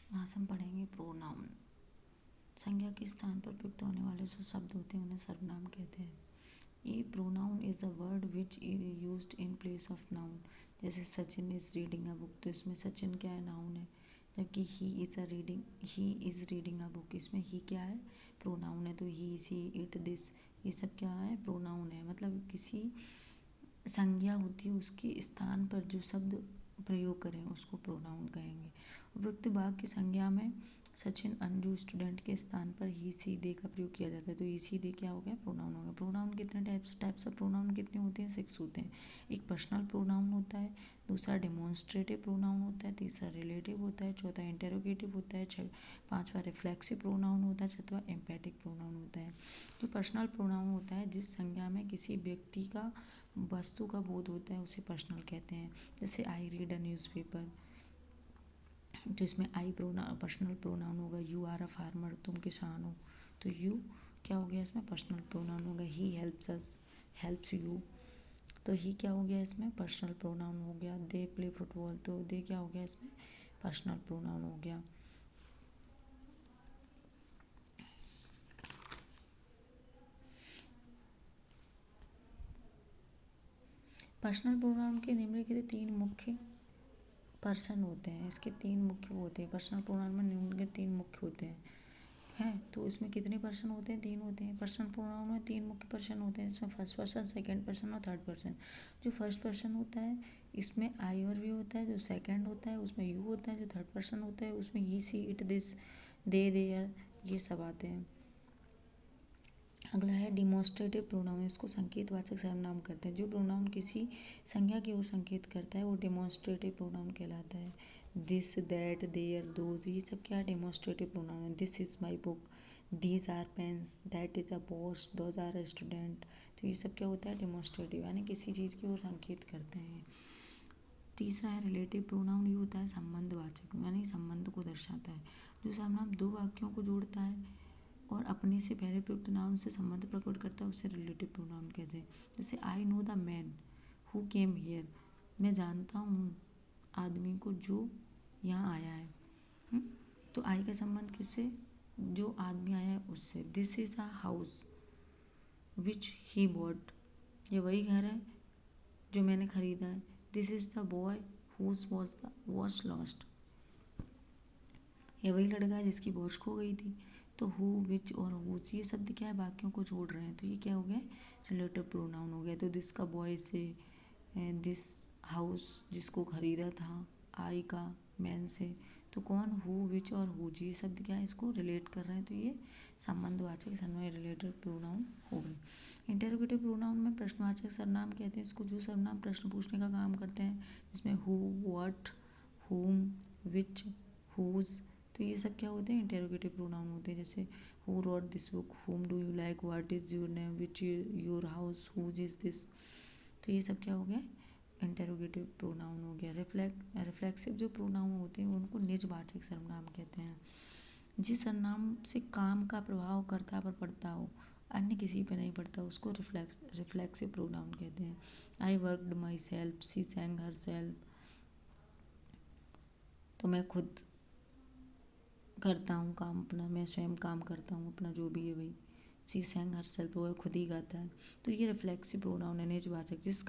आज हम पढ़ेंगे प्रोनाउन। संज्ञा के स्थान पर प्रयुक्त होने वाले जो शब्द होते हैं उन्हें सर्वनाम कहते हैं। A pronoun is a word which is used in place of noun. जैसे Sachin is reading a book, तो इसमें सचिन क्या है, नाउन है। जबकि he is reading a book, इसमें ही क्या है, प्रोनाउन है। तो ही, सी, इट, दिस, ये सब क्या है, प्रोनाउन है। मतलब किसी संज्ञा होती है उसके स्थान पर जो शब्द प्रयोग करें उसको प्रोनाउन कहेंगे। उपरोक्त वाक्य की संज्ञा में सचिन, अंजू, स्टूडेंट के स्थान पर ही, सी, दे का प्रयोग किया जाता है। तो ही, सी, दे क्या हो गया, प्रोनाउन हो गया। प्रोनाउन कितने टाइप्स ऑफ प्रोनाउन कितने होते हैं, 6 होते हैं। एक पर्सनल प्रोनाउन होता है, दूसरा डेमोन्स्ट्रेटिव प्रोनाउन होता है, तीसरा रिलेटिव होता है, चौथा इंटेरोगेटिव होता है, पांचवा रिफ्लेक्सिव प्रोनाउन होता है, छठवां एम्पैथिक प्रोनाउन होता है। जो पर्सनल प्रोनाउन होता है जिस संज्ञा में किसी व्यक्ति का, वस्तु का बोध होता है उसे पर्सनल कहते हैं। जैसे आई रीड अ न्यूज़पेपर, तो इसमें आई पर्सनल प्रोनाउन होगा। यू आर अ फार्मर, तुम किसान हो, तो यू क्या हो गया, इसमें पर्सनल प्रोनाउन होगा। He helps us, helps you, तो ही क्या हो गया, इसमें पर्सनल प्रोनाउन हो गया। दे प्ले फुटबॉल, तो दे क्या हो गया, इसमें पर्सनल प्रोनाउन हो गया। पर्सनल प्रोनाउन के निम्नलिखित 3 मुख्य पर्सन होते हैं। इसके 3 मुख्य होते हैं। पर्सनल प्रोनाउन में निम्नलिखित 3 मुख्य होते हैं। तो इसमें कितने पर्सन होते हैं, 3 होते हैं। पर्सनल प्रोनाउन में 3 मुख्य पर्सन होते हैं, इसमें फर्स्ट पर्सन, सेकंड पर्सन और थर्ड पर्सन। जो फर्स्ट पर्सन होता है इसमें आई और वी होता है। जो सेकंड होता है उसमें यू होता है। जो थर्ड पर्सन होता है उसमें ही, सी, इट, दिस, दे, देयर, ये सब आते हैं। अगला है डिमॉन्स्ट्रेटिव प्रोनाउन। इसको संकेतवाचक सर्वनाम करते हैं। जो प्रोनाउन किसी संज्ञा की ओर संकेत करता है वो डिमॉन्स्ट्रेटिव प्रोनाउन कहलाता है। दिस, दैट, देयर, दोज, ये सब क्या है, डिमॉन्स्ट्रेटिव प्रोनाउन है। This is my book, these are pens, that is a boss, those are a student, तो ये सब क्या होता है, डिमॉन्स्ट्रेटिव, यानी किसी चीज़ की ओर संकेत करते हैं। तीसरा है रिलेटिव प्रोनाउन। ये होता है संबंधवाचक, यानी संबंध को दर्शाता है। जो सर्वनाम 2 वाक्यों को जोड़ता है और अपने से पहले प्रयुक्त नाउन से संबंध प्रकट करता है उसे रिलेटिव प्रोनाउन कहते हैं। जैसे I know the man who came here, मैं जानता हूँ आदमी को जो यहाँ आया है। तो आई का संबंध किससे, जो आदमी आया है उससे। This is a house which he bought, ये वही घर है जो मैंने खरीदा है। This is the boy whose watch lost, ये वही लड़का है जिसकी वॉच खो गई थी। तो हु, विच और हुज, ये शब्द क्या है, वाक्यों को जोड़ रहे हैं, तो ये क्या हो गया, रिलेटिव प्रोनाउन हो गया। तो दिस का बॉय से, दिस हाउस जिसको खरीदा था, आई का मैन से, तो कौन, हु, विच और हुज, ये शब्द क्या है, इसको रिलेट कर रहे हैं, तो ये संबंधवाचक सर्वनाम रिलेटिव प्रोनाउन हो गए। इंटेरोगेटिव प्रोनाउन में प्रश्नवाचक सर्वनाम कहते हैं इसको, जो सर्वनाम प्रश्न पूछने का काम करते हैं, जिसमें हु, व्हाट, हुम, विच, हुज, तो ये सब क्या होते हैं, इंटेरोगेटिव प्रोनाउन होते हैं। जैसे who wrote this book, whom do you like, what is your name, which your house, whose is this, तो ये सब क्या हो गया, इंटेरोगेटिव प्रोनाउन हो गया। रिफ्लेक्सिव जो प्रोनाउन होते हैं उनको निजवाचक सर्वनाम कहते हैं। जिस सर्वनाम से काम का प्रभाव कर्ता पर पड़ता हो, अन्य किसी पे नहीं पड़ता, उसको रिफ्लेक्सिव प्रोनाउन कहते हैं। I worked myself, she sang herself, तो मैं खुद करता हूँ काम अपना, मैं स्वयं काम करता हूँ अपना, जो भी है वही। सी सैंग हर सेल्फ, वो खुद ही गाता है। तो ये रिफ्लेक्सिव प्रोनाउन है, निजवाचक, जिस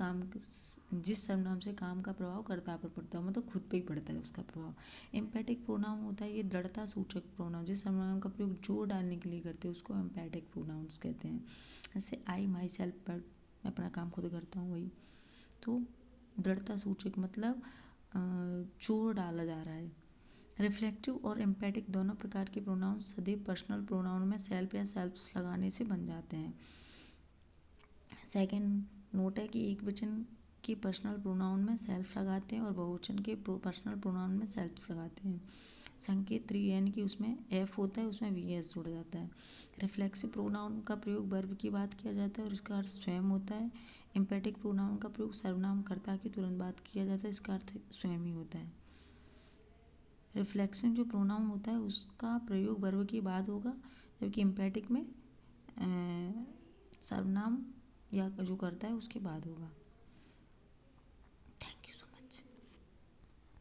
सर्वनाम से काम का प्रभाव कर्ता पर पड़ता है, मतलब खुद पे ही पड़ता है उसका प्रभाव। एम्पैथिक प्रोनाउन होता है ये दृढ़ता सूचक प्रोनाउन, जिस सर्वनाम का प्रयोग जोर डालने के लिए करते हैं उसको एम्पैथिक प्रोनाउंस कहते हैं। जैसे आई माई सेल्फ, बट मैं अपना काम खुद करता हूँ, वही। तो दृढ़ता सूचक मतलब जोर डाला जा रहा है। रिफ्लेक्टिव और एम्पैथिक दोनों प्रकार के प्रोनाउन सदैव पर्सनल प्रोनाउन में सेल्फ या सेल्फ्स लगाने से बन जाते हैं। सेकंड नोट है कि एक वचन के पर्सनल प्रोनाउन में सेल्फ लगाते हैं और बहुवचन के पर्सनल प्रोनाउन में सेल्फ्स लगाते हैं। संकेत 3 यानी कि उसमें एफ होता है, उसमें वी एस जुड़ जाता है। रिफ्लेक्सिव प्रोनाउन का प्रयोग वर्ब की बात किया जाता है और इसका अर्थ स्वयं होता है। एम्पैथिक प्रोनाउन का प्रयोग सर्वनाम कर्ता की तुरंत बात किया जाता है, इसका अर्थ स्वयं ही होता है। रिफ्लेक्शन जो प्रोनाउन होता है उसका प्रयोग वर्ब के बाद होगा, जबकि एम्पैथिक में सर्वनाम या जो करता है उसके बाद होगा।